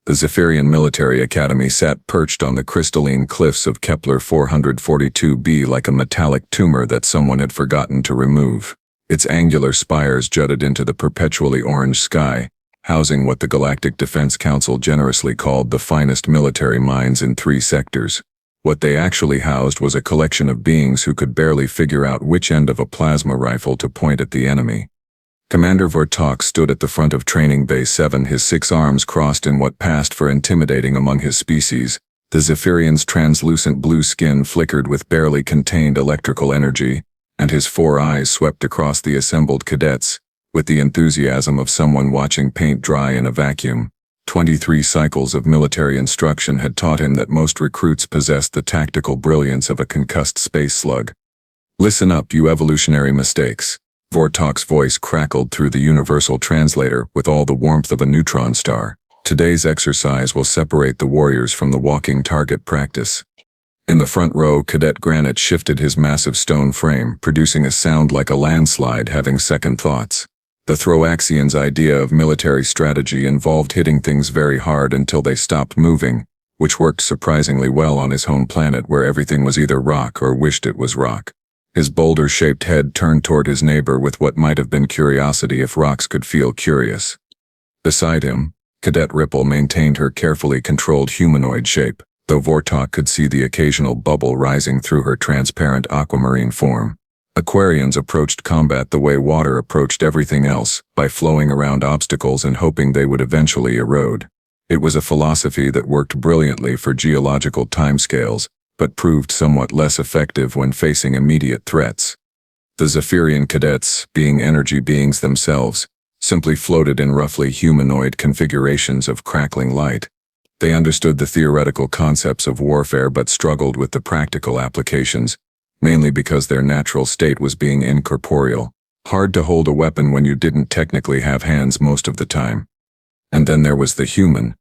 The Zephyrian military academy sat perched on the crystalline cliffs of Kepler 442b like a metallic tumor that someone had forgotten to remove. Its angular spires jutted into the perpetually orange sky, housing what the Galactic Defense Council generously called the finest military minds in 3 sectors. What they actually housed was a collection of beings who could barely figure out which end of a plasma rifle to point at the enemy. Commander Vortok stood at the front of Training Bay 7, his 6 arms crossed in what passed for intimidating among his species. The Zephyrian's translucent blue skin flickered with barely contained electrical energy, and his 4 eyes swept across the assembled cadets, with the enthusiasm of someone watching paint dry in a vacuum. 23 cycles of military instruction had taught him that most recruits possessed the tactical brilliance of a concussed space slug. "Listen up, you evolutionary mistakes." Vortok's voice crackled through the universal translator with all the warmth of a neutron star. "Today's exercise will separate the warriors from the walking target practice." In the front row, Cadet Granite shifted his massive stone frame, producing a sound like a landslide having second thoughts. The Throaxians' idea of military strategy involved hitting things very hard until they stopped moving, which worked surprisingly well on his home planet where everything was either rock or wished it was rock. His boulder-shaped head turned toward his neighbor with what might have been curiosity if rocks could feel curious. Beside him, Cadet Ripple maintained her carefully controlled humanoid shape, though Vortok could see the occasional bubble rising through her transparent aquamarine form. Aquarians approached combat the way water approached everything else, by flowing around obstacles and hoping they would eventually erode. It was a philosophy that worked brilliantly for geological timescales, but proved somewhat less effective when facing immediate threats. The Zephyrian cadets, being energy beings themselves, simply floated in roughly humanoid configurations of crackling light. They understood the theoretical concepts of warfare but struggled with the practical applications, mainly because their natural state was being incorporeal. Hard to hold a weapon when you didn't technically have hands most of the time. And then there was the human.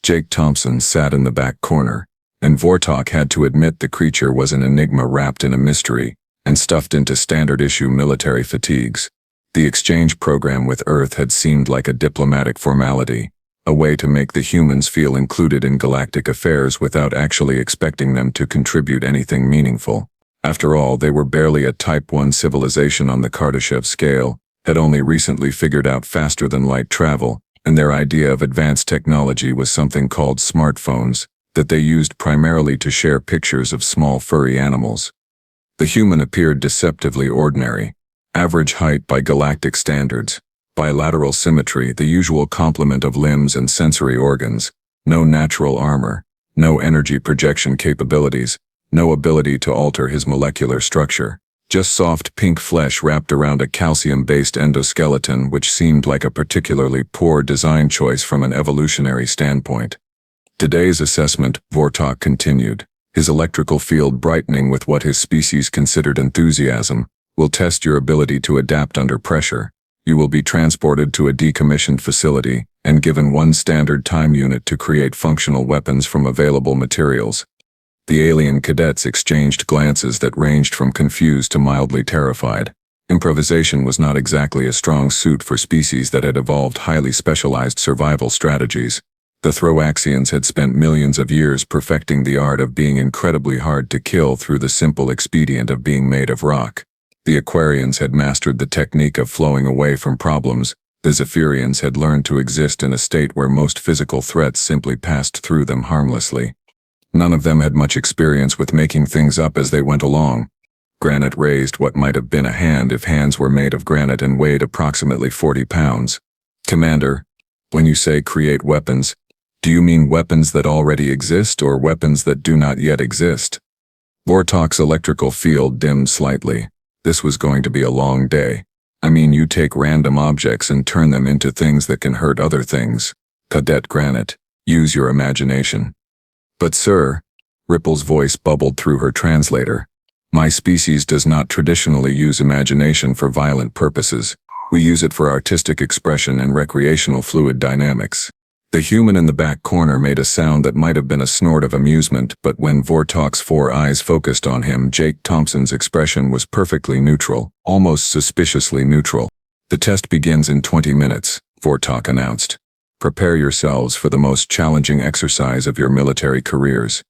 Jake Thompson sat in the back corner, and Vortok had to admit the creature was an enigma wrapped in a mystery, and stuffed into standard-issue military fatigues. The exchange program with Earth had seemed like a diplomatic formality, a way to make the humans feel included in galactic affairs without actually expecting them to contribute anything meaningful. After all, they were barely a Type 1 civilization on the Kardashev scale, had only recently figured out faster-than-light travel, and their idea of advanced technology was something called smartphones, that they used primarily to share pictures of small furry animals. The human appeared deceptively ordinary. Average height by galactic standards, bilateral symmetry, the usual complement of limbs and sensory organs, no natural armor, no energy projection capabilities, no ability to alter his molecular structure, just soft pink flesh wrapped around a calcium-based endoskeleton which seemed like a particularly poor design choice from an evolutionary standpoint. Today's assessment, Vortok continued, his electrical field brightening with what his species considered enthusiasm, will test your ability to adapt under pressure. You will be transported to a decommissioned facility and given 1 standard time unit to create functional weapons from available materials. The alien cadets exchanged glances that ranged from confused to mildly terrified. Improvisation was not exactly a strong suit for species that had evolved highly specialized survival strategies. The Throaxians had spent millions of years perfecting the art of being incredibly hard to kill through the simple expedient of being made of rock. The Aquarians had mastered the technique of flowing away from problems. The Zephyrians had learned to exist in a state where most physical threats simply passed through them harmlessly. None of them had much experience with making things up as they went along. Granite raised what might have been a hand if hands were made of granite and weighed approximately 40 pounds. "Commander, when you say create weapons, do you mean weapons that already exist or weapons that do not yet exist?" Vortok's electrical field dimmed slightly. This was going to be a long day. "I mean, you take random objects and turn them into things that can hurt other things. Cadet Granite, use your imagination." "But sir," Ripple's voice bubbled through her translator, "my species does not traditionally use imagination for violent purposes. We use it for artistic expression and recreational fluid dynamics." The human in the back corner made a sound that might have been a snort of amusement, but when Vortok's 4 eyes focused on him, Jake Thompson's expression was perfectly neutral, almost suspiciously neutral. "The test begins in 20 minutes, Vortok announced. Prepare yourselves for the most challenging exercise of your military careers."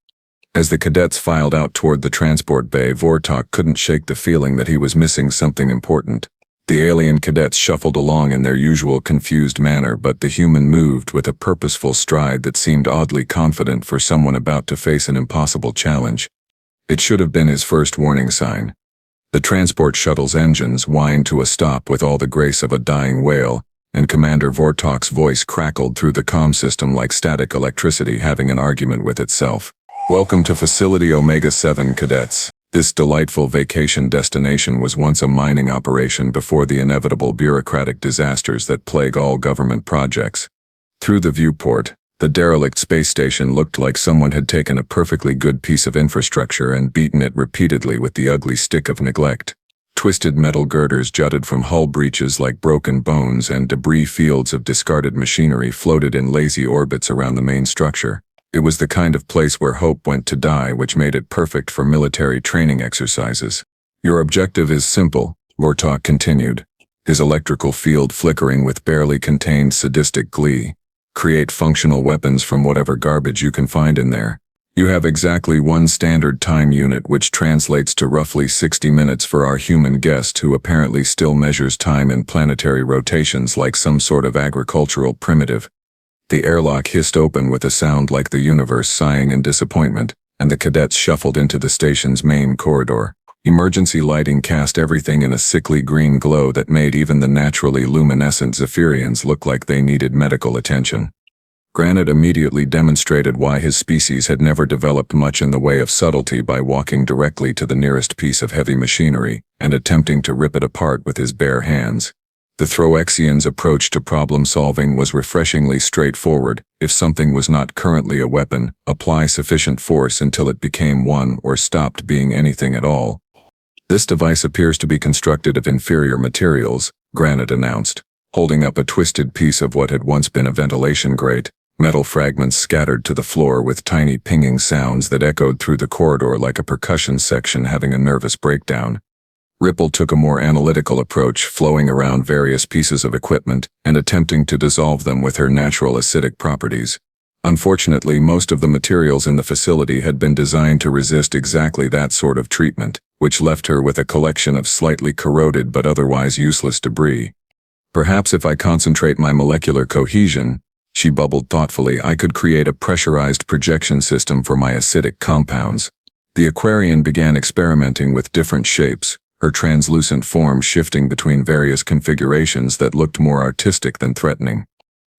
As the cadets filed out toward the transport bay, Vortok couldn't shake the feeling that he was missing something important. The alien cadets shuffled along in their usual confused manner, but the human moved with a purposeful stride that seemed oddly confident for someone about to face an impossible challenge. It should have been his first warning sign. The transport shuttle's engines whined to a stop with all the grace of a dying whale, and Commander Vortok's voice crackled through the comm system like static electricity having an argument with itself. "Welcome to Facility Omega-7, cadets. This delightful vacation destination was once a mining operation before the inevitable bureaucratic disasters that plague all government projects." Through the viewport, the derelict space station looked like someone had taken a perfectly good piece of infrastructure and beaten it repeatedly with the ugly stick of neglect. Twisted metal girders jutted from hull breaches like broken bones, and debris fields of discarded machinery floated in lazy orbits around the main structure. It was the kind of place where hope went to die, which made it perfect for military training exercises. "Your objective is simple," Vortok continued, his electrical field flickering with barely contained sadistic glee. "Create functional weapons from whatever garbage you can find in there. You have exactly one standard time unit, which translates to roughly 60 minutes for our human guest, who apparently still measures time in planetary rotations like some sort of agricultural primitive." The airlock hissed open with a sound like the universe sighing in disappointment, and the cadets shuffled into the station's main corridor. Emergency lighting cast everything in a sickly green glow that made even the naturally luminescent Zephyrians look like they needed medical attention. Granite immediately demonstrated why his species had never developed much in the way of subtlety by walking directly to the nearest piece of heavy machinery and attempting to rip it apart with his bare hands. The Throaxians' approach to problem-solving was refreshingly straightforward. If something was not currently a weapon, apply sufficient force until it became one or stopped being anything at all. "This device appears to be constructed of inferior materials," Granite announced, holding up a twisted piece of what had once been a ventilation grate. Metal fragments scattered to the floor with tiny pinging sounds that echoed through the corridor like a percussion section having a nervous breakdown. Ripple took a more analytical approach, flowing around various pieces of equipment and attempting to dissolve them with her natural acidic properties. Unfortunately, most of the materials in the facility had been designed to resist exactly that sort of treatment, which left her with a collection of slightly corroded but otherwise useless debris. "Perhaps if I concentrate my molecular cohesion," she bubbled thoughtfully, "I could create a pressurized projection system for my acidic compounds." The Aquarian began experimenting with different shapes, her translucent form shifting between various configurations that looked more artistic than threatening.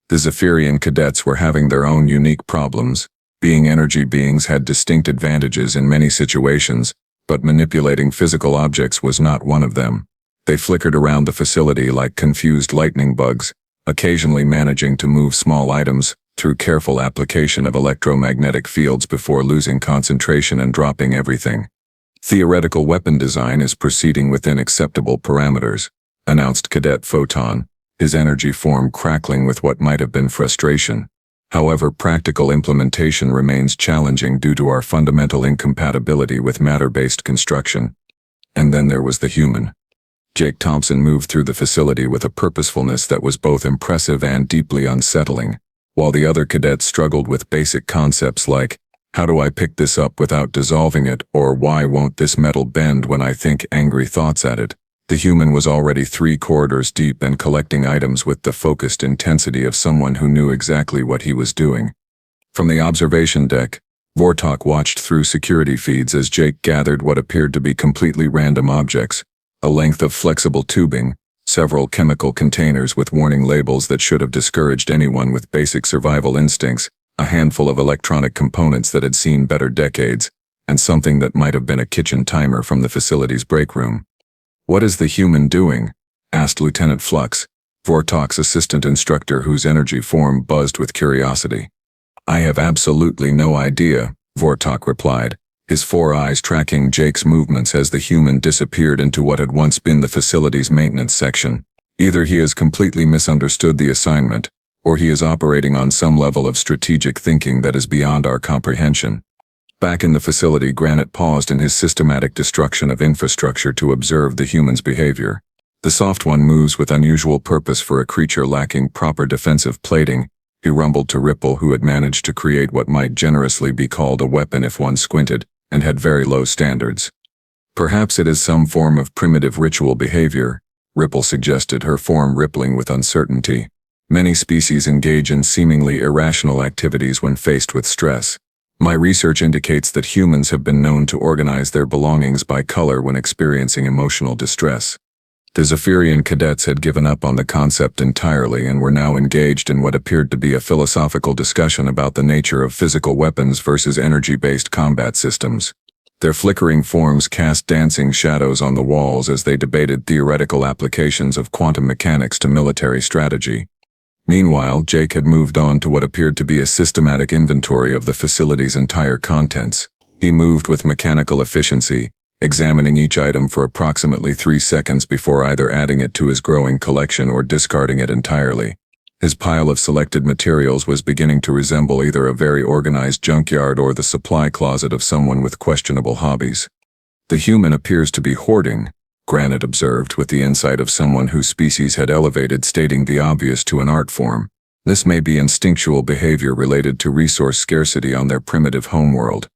The Zephyrian cadets were having their own unique problems. Being energy beings had distinct advantages in many situations, but manipulating physical objects was not one of them. They flickered around the facility like confused lightning bugs, occasionally managing to move small items through careful application of electromagnetic fields before losing concentration and dropping everything. "Theoretical weapon design is proceeding within acceptable parameters," announced Cadet Photon, his energy form crackling with what might have been frustration. "However, practical implementation remains challenging due to our fundamental incompatibility with matter-based construction." And then there was the human. Jake Thompson moved through the facility with a purposefulness that was both impressive and deeply unsettling, while the other cadets struggled with basic concepts like, "How do I pick this up without dissolving it?" or "Why won't this metal bend when I think angry thoughts at it?" The human was already 3 corridors deep and collecting items with the focused intensity of someone who knew exactly what he was doing. From the observation deck, Vortok watched through security feeds as Jake gathered what appeared to be completely random objects: a length of flexible tubing, several chemical containers with warning labels that should have discouraged anyone with basic survival instincts, a handful of electronic components that had seen better decades, and something that might have been a kitchen timer from the facility's break room. "What is the human doing?" asked Lieutenant Flux, Vortok's assistant instructor, whose energy form buzzed with curiosity. "I have absolutely no idea," Vortok replied, his 4 eyes tracking Jake's movements as the human disappeared into what had once been the facility's maintenance section. "Either he has completely misunderstood the assignment, or he is operating on some level of strategic thinking that is beyond our comprehension." Back in the facility, Granite paused in his systematic destruction of infrastructure to observe the human's behavior. The soft one moves with unusual purpose for a creature lacking proper defensive plating, he rumbled to Ripple, who had managed to create what might generously be called a weapon if one squinted, and had very low standards. Perhaps it is some form of primitive ritual behavior, Ripple suggested, her form rippling with uncertainty. Many species engage in seemingly irrational activities when faced with stress. My research indicates that humans have been known to organize their belongings by color when experiencing emotional distress. The Zephyrian cadets had given up on the concept entirely and were now engaged in what appeared to be a philosophical discussion about the nature of physical weapons versus energy-based combat systems. Their flickering forms cast dancing shadows on the walls as they debated theoretical applications of quantum mechanics to military strategy. Meanwhile, Jake had moved on to what appeared to be a systematic inventory of the facility's entire contents. He moved with mechanical efficiency, examining each item for approximately 3 seconds before either adding it to his growing collection or discarding it entirely. His pile of selected materials was beginning to resemble either a very organized junkyard or the supply closet of someone with questionable hobbies. "The human appears to be hoarding," Granite observed with the insight of someone whose species had elevated stating the obvious to an art form. "This may be instinctual behavior related to resource scarcity on their primitive homeworld."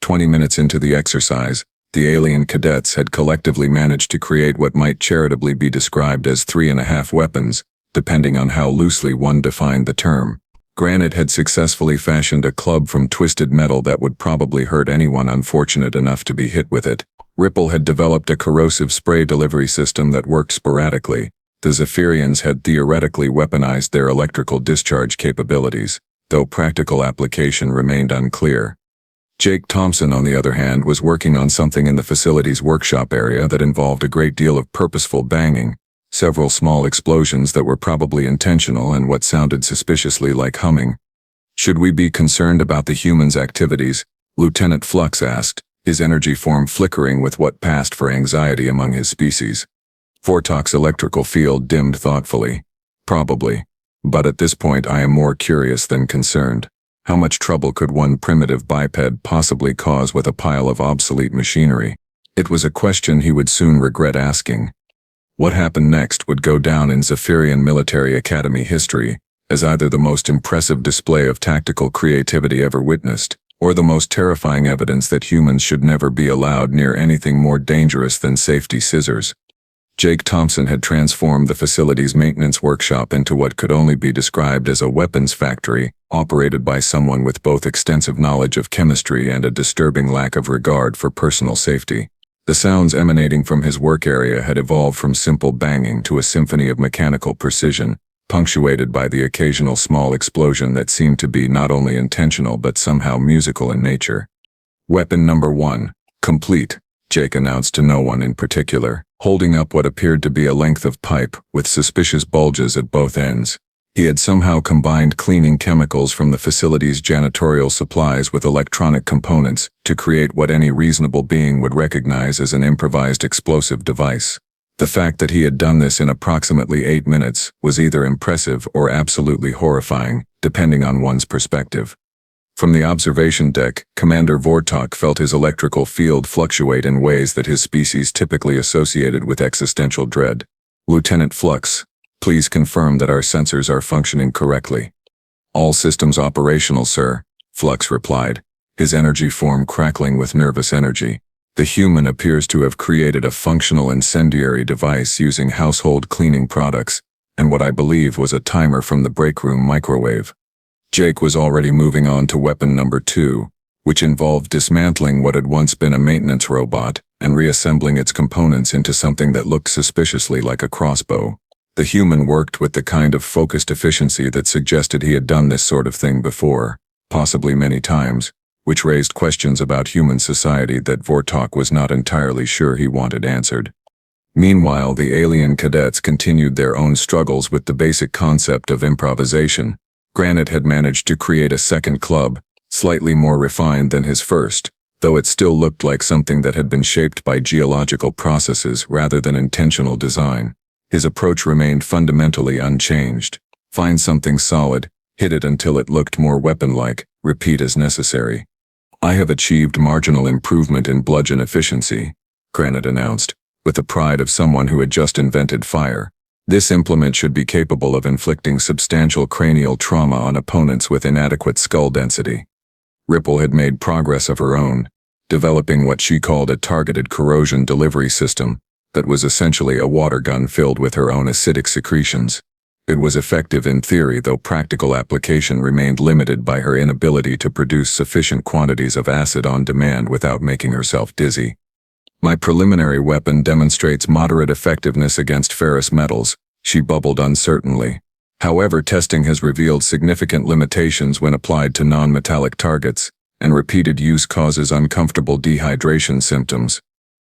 20 minutes into the exercise, the alien cadets had collectively managed to create what might charitably be described as 3.5 weapons, depending on how loosely one defined the term. Granite had successfully fashioned a club from twisted metal that would probably hurt anyone unfortunate enough to be hit with it. Ripple had developed a corrosive spray delivery system that worked sporadically. The Zephyrians had theoretically weaponized their electrical discharge capabilities, though practical application remained unclear. Jake Thompson, on the other hand, was working on something in the facility's workshop area that involved a great deal of purposeful banging, several small explosions that were probably intentional and what sounded suspiciously like humming. "Should we be concerned about the humans' activities?" Lieutenant Flux asked, his energy form flickering with what passed for anxiety among his species. Vortok's electrical field dimmed thoughtfully. "Probably. But at this point I am more curious than concerned. How much trouble could one primitive biped possibly cause with a pile of obsolete machinery?" It was a question he would soon regret asking. What happened next would go down in Zephyrian Military Academy history as either the most impressive display of tactical creativity ever witnessed, or the most terrifying evidence that humans should never be allowed near anything more dangerous than safety scissors. Jake Thompson had transformed the facility's maintenance workshop into what could only be described as a weapons factory, operated by someone with both extensive knowledge of chemistry and a disturbing lack of regard for personal safety. The sounds emanating from his work area had evolved from simple banging to a symphony of mechanical precision, punctuated by the occasional small explosion that seemed to be not only intentional but somehow musical in nature. "Weapon number 1, complete," Jake announced to no one in particular, holding up what appeared to be a length of pipe with suspicious bulges at both ends. He had somehow combined cleaning chemicals from the facility's janitorial supplies with electronic components to create what any reasonable being would recognize as an improvised explosive device. The fact that he had done this in approximately 8 minutes was either impressive or absolutely horrifying, depending on one's perspective. From the observation deck, Commander Vortok felt his electrical field fluctuate in ways that his species typically associated with existential dread. "Lieutenant Flux, please confirm that our sensors are functioning correctly." "All systems operational, sir," Flux replied, his energy form crackling with nervous energy. "The human appears to have created a functional incendiary device using household cleaning products, and what I believe was a timer from the break room microwave." Jake was already moving on to weapon number 2, which involved dismantling what had once been a maintenance robot and reassembling its components into something that looked suspiciously like a crossbow. The human worked with the kind of focused efficiency that suggested he had done this sort of thing before, possibly many times, which raised questions about human society that Vortok was not entirely sure he wanted answered. Meanwhile, the alien cadets continued their own struggles with the basic concept of improvisation. Granite had managed to create a second club, slightly more refined than his first, though it still looked like something that had been shaped by geological processes rather than intentional design. His approach remained fundamentally unchanged. Find something solid, hit it until it looked more weapon-like, repeat as necessary. "I have achieved marginal improvement in bludgeon efficiency," Granite announced, with the pride of someone who had just invented fire. This implement should be capable of inflicting substantial cranial trauma on opponents with inadequate skull density. Ripple had made progress of her own, developing what she called a targeted corrosion delivery system that was essentially a water gun filled with her own acidic secretions. It was effective in theory, though practical application remained limited by her inability to produce sufficient quantities of acid on demand without making herself dizzy. My preliminary weapon demonstrates moderate effectiveness against ferrous metals, she bubbled uncertainly. However, testing has revealed significant limitations when applied to non-metallic targets, and repeated use causes uncomfortable dehydration symptoms.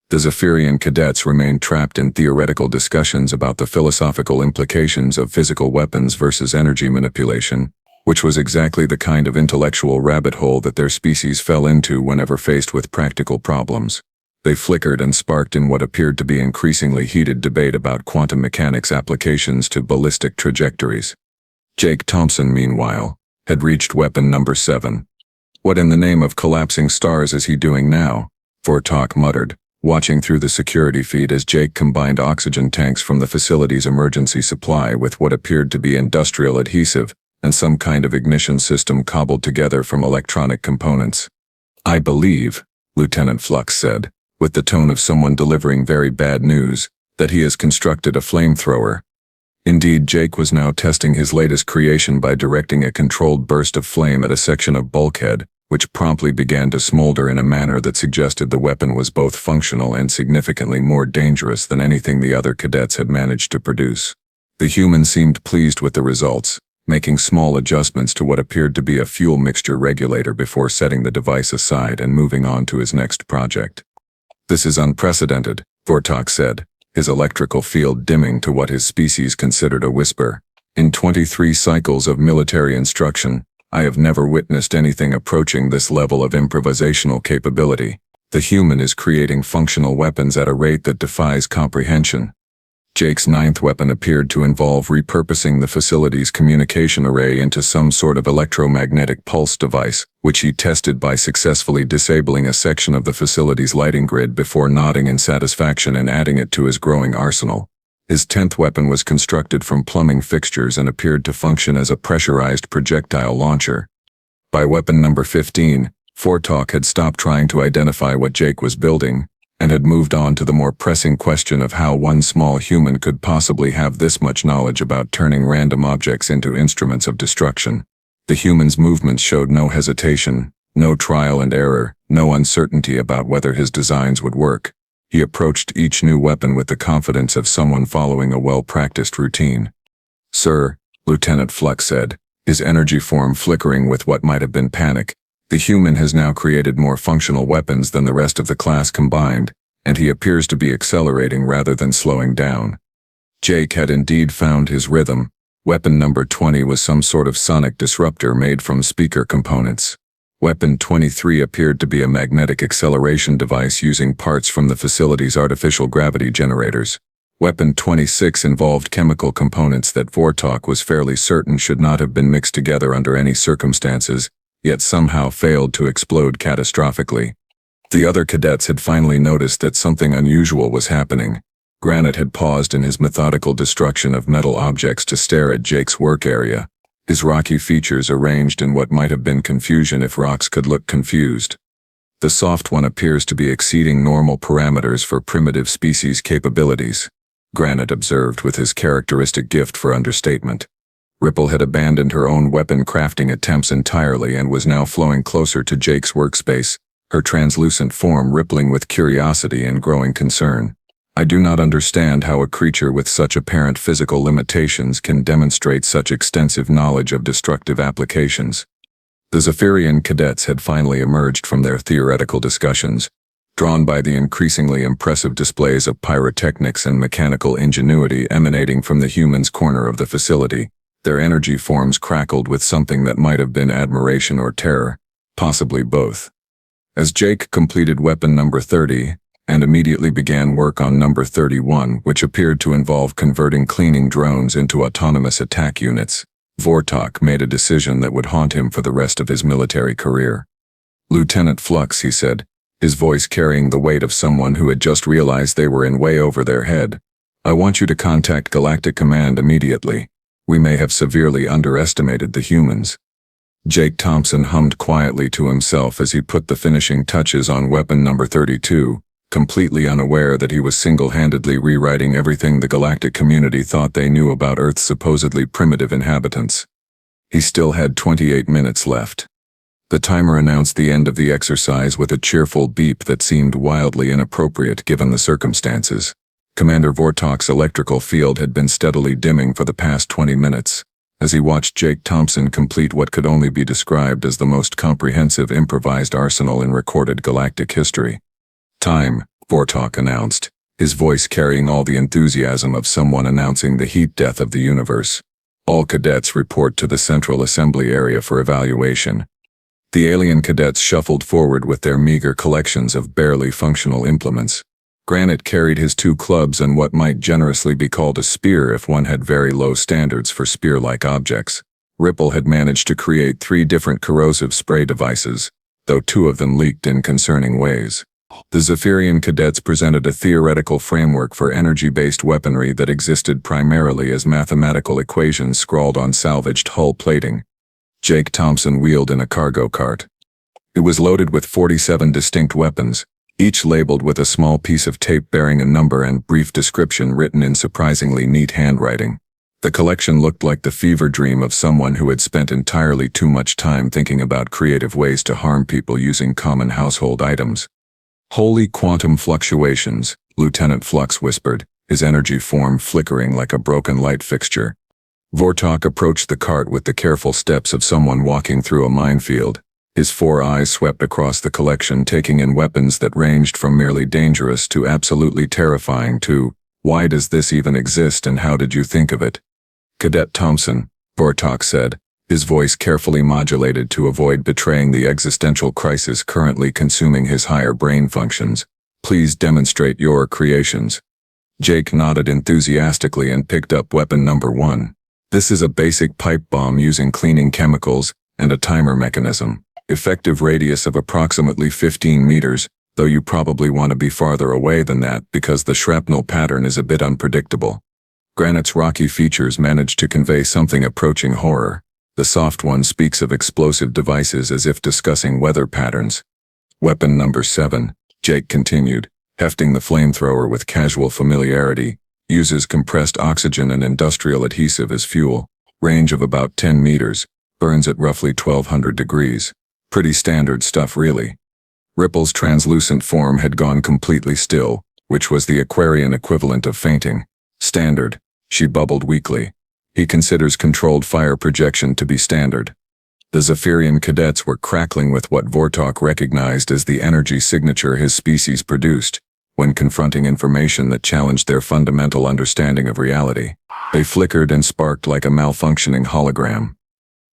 The Zephyrian cadets remained trapped in theoretical discussions about the philosophical implications of physical weapons versus energy manipulation, which was exactly the kind of intellectual rabbit hole that their species fell into whenever faced with practical problems. They flickered and sparked in what appeared to be increasingly heated debate about quantum mechanics applications to ballistic trajectories. Jake Thompson, meanwhile, had reached weapon number 7. "What in the name of collapsing stars is he doing now?" Vortok muttered, watching through the security feed as Jake combined oxygen tanks from the facility's emergency supply with what appeared to be industrial adhesive and some kind of ignition system cobbled together from electronic components. "I believe," Lieutenant Flux said, with the tone of someone delivering very bad news, "that he has constructed a flamethrower." Indeed, Jake was now testing his latest creation by directing a controlled burst of flame at a section of bulkhead, which promptly began to smolder in a manner that suggested the weapon was both functional and significantly more dangerous than anything the other cadets had managed to produce. The human seemed pleased with the results, making small adjustments to what appeared to be a fuel mixture regulator before setting the device aside and moving on to his next project. "This is unprecedented," Vortok said, his electrical field dimming to what his species considered a whisper. "In 23 cycles of military instruction, I have never witnessed anything approaching this level of improvisational capability. The human is creating functional weapons at a rate that defies comprehension." Jake's 9th weapon appeared to involve repurposing the facility's communication array into some sort of electromagnetic pulse device, which he tested by successfully disabling a section of the facility's lighting grid before nodding in satisfaction and adding it to his growing arsenal. His 10th weapon was constructed from plumbing fixtures and appeared to function as a pressurized projectile launcher. By weapon number 15, Vortok had stopped trying to identify what Jake was building, and had moved on to the more pressing question of how one small human could possibly have this much knowledge about turning random objects into instruments of destruction. The human's movements showed no hesitation, no trial and error, no uncertainty about whether his designs would work. He approached each new weapon with the confidence of someone following a well-practiced routine. "Sir," Lieutenant Flux said, his energy form flickering with what might have been panic, "the human has now created more functional weapons than the rest of the class combined, and he appears to be accelerating rather than slowing down." Jake had indeed found his rhythm. Weapon number 20 was some sort of sonic disruptor made from speaker components. Weapon 23 appeared to be a magnetic acceleration device using parts from the facility's artificial gravity generators. Weapon 26 involved chemical components that Vortok was fairly certain should not have been mixed together under any circumstances, yet somehow failed to explode catastrophically. The other cadets had finally noticed that something unusual was happening. Granite had paused in his methodical destruction of metal objects to stare at Jake's work area, his rocky features arranged in what might have been confusion if rocks could look confused. "The soft one appears to be exceeding normal parameters for primitive species capabilities," Granite observed with his characteristic gift for understatement. Ripple had abandoned her own weapon crafting attempts entirely and was now flowing closer to Jake's workspace, her translucent form rippling with curiosity and growing concern. "I do not understand how a creature with such apparent physical limitations can demonstrate such extensive knowledge of destructive applications." The Zephyrian cadets had finally emerged from their theoretical discussions, drawn by the increasingly impressive displays of pyrotechnics and mechanical ingenuity emanating from the human's corner of the facility. Their energy forms crackled with something that might have been admiration or terror, possibly both. As Jake completed weapon number 30, and immediately began work on number 31, which appeared to involve converting cleaning drones into autonomous attack units, Vortok made a decision that would haunt him for the rest of his military career. "Lieutenant Flux," he said, his voice carrying the weight of someone who had just realized they were in way over their head, I want you to contact Galactic Command immediately. We may have severely underestimated the humans." Jake Thompson hummed quietly to himself as he put the finishing touches on weapon number 32, completely unaware that he was single-handedly rewriting everything the galactic community thought they knew about Earth's supposedly primitive inhabitants. He still had 28 minutes left. The timer announced the end of the exercise with a cheerful beep that seemed wildly inappropriate given the circumstances. Commander Vortok's electrical field had been steadily dimming for the past 20 minutes, as he watched Jake Thompson complete what could only be described as the most comprehensive improvised arsenal in recorded galactic history. "Time," Vortok announced, his voice carrying all the enthusiasm of someone announcing the heat death of the universe. "All cadets report to the central assembly area for evaluation." The alien cadets shuffled forward with their meager collections of barely functional implements. Granite carried his 2 clubs and what might generously be called a spear if one had very low standards for spear-like objects. Ripple had managed to create 3 different corrosive spray devices, though 2 of them leaked in concerning ways. The Zephyrian cadets presented a theoretical framework for energy-based weaponry that existed primarily as mathematical equations scrawled on salvaged hull plating. Jake Thompson wheeled in a cargo cart. It was loaded with 47 distinct weapons, each labeled with a small piece of tape bearing a number and brief description written in surprisingly neat handwriting. The collection looked like the fever dream of someone who had spent entirely too much time thinking about creative ways to harm people using common household items. "Holy quantum fluctuations," Lieutenant Flux whispered, his energy form flickering like a broken light fixture. Vortok approached the cart with the careful steps of someone walking through a minefield. His 4 eyes swept across the collection, taking in weapons that ranged from merely dangerous to absolutely terrifying to, "Why does this even exist and how did you think of it?" "Cadet Thompson," Vortok said, his voice carefully modulated to avoid betraying the existential crisis currently consuming his higher brain functions. "Please demonstrate your creations." Jake nodded enthusiastically and picked up weapon number 1. "This is a basic pipe bomb using cleaning chemicals and a timer mechanism. Effective radius of approximately 15 meters, though you probably want to be farther away than that because the shrapnel pattern is a bit unpredictable." Granite's rocky features managed to convey something approaching horror. The soft one speaks of explosive devices as if discussing weather patterns. "Weapon number 7, Jake continued, hefting the flamethrower with casual familiarity, uses compressed oxygen and industrial adhesive as fuel. Range of about 10 meters, burns at roughly 1200 degrees. Pretty standard stuff really." Ripple's translucent form had gone completely still, which was the Aquarian equivalent of fainting. "Standard," she bubbled weakly. "He considers controlled fire projection to be standard." The Zephyrian cadets were crackling with what Vortok recognized as the energy signature his species produced when confronting information that challenged their fundamental understanding of reality. They flickered and sparked like a malfunctioning hologram.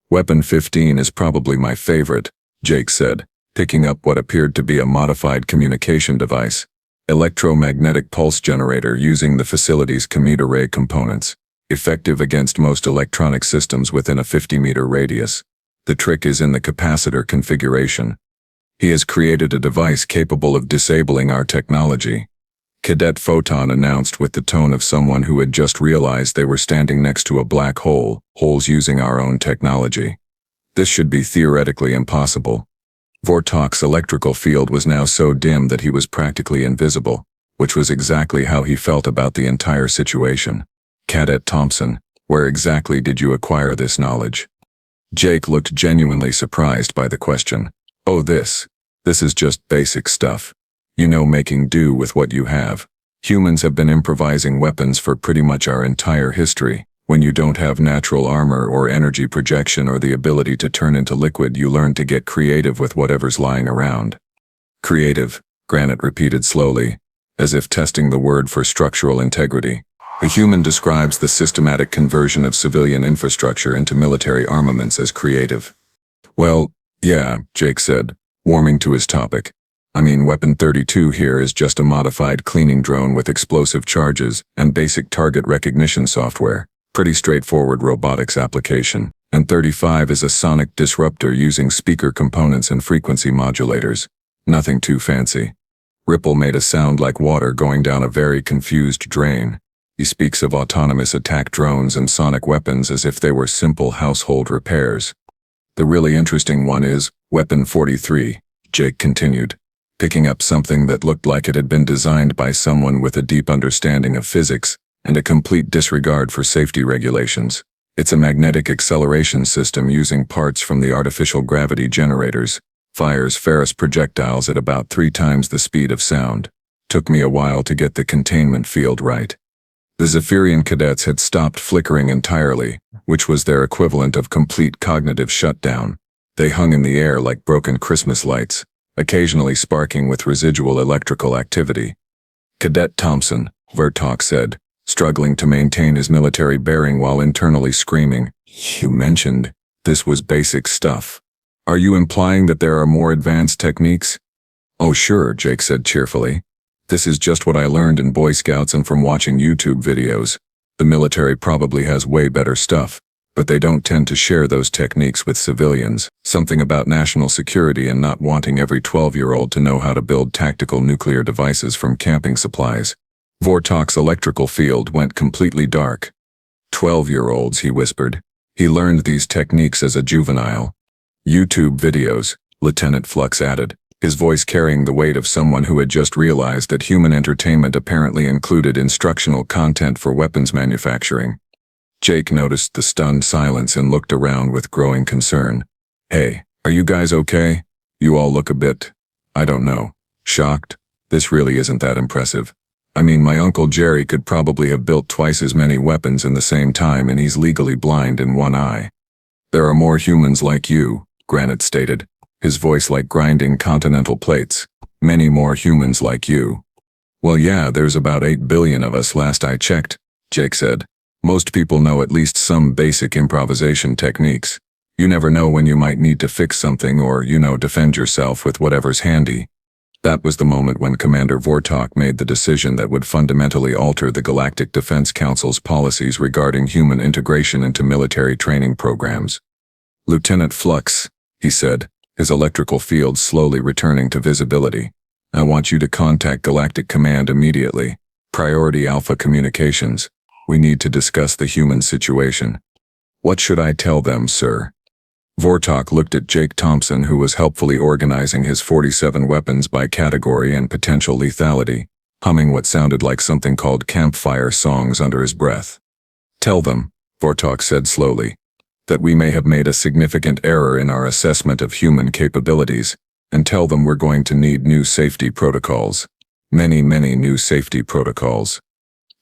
"Weapon 15 is probably my favorite," Jake said, picking up what appeared to be a modified communication device. "Electromagnetic pulse generator using the facility's commuter ray components. Effective against most electronic systems within a 50-meter radius. The trick is in the capacitor configuration. He has created a device capable of disabling our technology." Cadet Photon announced with the tone of someone who had just realized they were standing next to a black hole, "Holes using our own technology. This should be theoretically impossible." Vortok's electrical field was now so dim that he was practically invisible, which was exactly how he felt about the entire situation. "Cadet Thompson, where exactly did you acquire this knowledge?" Jake looked genuinely surprised by the question. "Oh, this is just basic stuff. You know, making do with what you have. Humans have been improvising weapons for pretty much our entire history. When you don't have natural armor or energy projection or the ability to turn into liquid, you learn to get creative with whatever's lying around." "Creative," Granite repeated slowly, as if testing the word for structural integrity. "A human describes the systematic conversion of civilian infrastructure into military armaments as creative." "Well, yeah," Jake said, warming to his topic. "I mean, Weapon 32 here is just a modified cleaning drone with explosive charges and basic target recognition software. Pretty straightforward robotics application. And 35 is a sonic disruptor using speaker components and frequency modulators. Nothing too fancy." Ripple made a sound like water going down a very confused drain. He speaks of autonomous attack drones and sonic weapons as if they were simple household repairs. The really interesting one is Weapon 43, Jake continued, picking up something that looked like it had been designed by someone with a deep understanding of physics and a complete disregard for safety regulations. It's a magnetic acceleration system using parts from the artificial gravity generators. Fires ferrous projectiles at about 3 times the speed of sound. Took me a while to get the containment field right. The Zephyrian cadets had stopped flickering entirely, which was their equivalent of complete cognitive shutdown. They hung in the air like broken Christmas lights, occasionally sparking with residual electrical activity. Cadet Thompson, Vortok said, struggling to maintain his military bearing while internally screaming, "You mentioned this was basic stuff. Are you implying that there are more advanced techniques?" "Oh sure," Jake said cheerfully. "This is just what I learned in Boy Scouts and from watching YouTube videos. The military probably has way better stuff, but they don't tend to share those techniques with civilians. Something about national security and not wanting every 12-year-old to know how to build tactical nuclear devices from camping supplies." Vortok's electrical field went completely dark. 12-year-olds, he whispered. He learned these techniques as a juvenile. YouTube videos, Lieutenant Flux added, his voice carrying the weight of someone who had just realized that human entertainment apparently included instructional content for weapons manufacturing. Jake noticed the stunned silence and looked around with growing concern. "Hey, are you guys okay? You all look a bit, I don't know, shocked. This really isn't that impressive. I mean, my Uncle Jerry could probably have built twice as many weapons in the same time and he's legally blind in one eye." "There are more humans like you," Granite stated, his voice like grinding continental plates. "Many more humans like you." "Well yeah, there's about 8 billion of us last I checked," Jake said. "Most people know at least some basic improvisation techniques. You never know when you might need to fix something or, defend yourself with whatever's handy." That was the moment when Commander Vortok made the decision that would fundamentally alter the Galactic Defense Council's policies regarding human integration into military training programs. "Lieutenant Flux," he said, his electrical field slowly returning to visibility, "I want you to contact Galactic Command immediately. Priority Alpha Communications. We need to discuss the human situation." "What should I tell them, sir?" Vortok looked at Jake Thompson, who was helpfully organizing his 47 weapons by category and potential lethality, humming what sounded like something called campfire songs under his breath. "Tell them," Vortok said slowly, "that we may have made a significant error in our assessment of human capabilities, and tell them we're going to need new safety protocols. Many new safety protocols."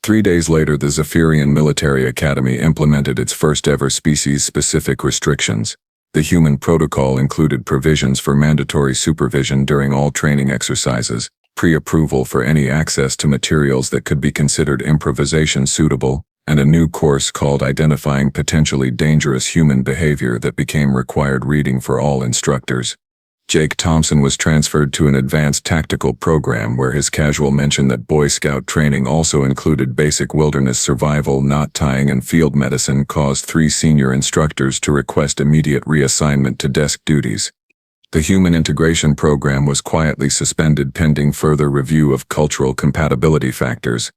3 days later, the Zephyrian Military Academy implemented its first-ever species-specific restrictions. The human protocol included provisions for mandatory supervision during all training exercises, pre-approval for any access to materials that could be considered improvisation suitable, and a new course called Identifying Potentially Dangerous Human Behavior that became required reading for all instructors. Jake Thompson was transferred to an advanced tactical program where his casual mention that Boy Scout training also included basic wilderness survival, knot tying, and field medicine caused 3 senior instructors to request immediate reassignment to desk duties. The human integration program was quietly suspended pending further review of cultural compatibility factors.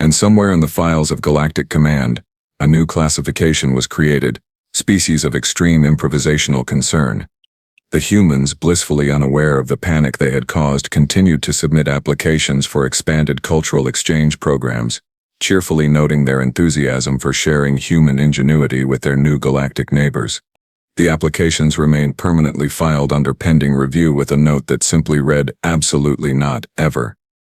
And somewhere in the files of Galactic Command, a new classification was created, Species of Extreme Improvisational Concern. The humans, blissfully unaware of the panic they had caused, continued to submit applications for expanded cultural exchange programs, cheerfully noting their enthusiasm for sharing human ingenuity with their new galactic neighbors. The applications remained permanently filed under pending review with a note that simply read, "Absolutely not, ever."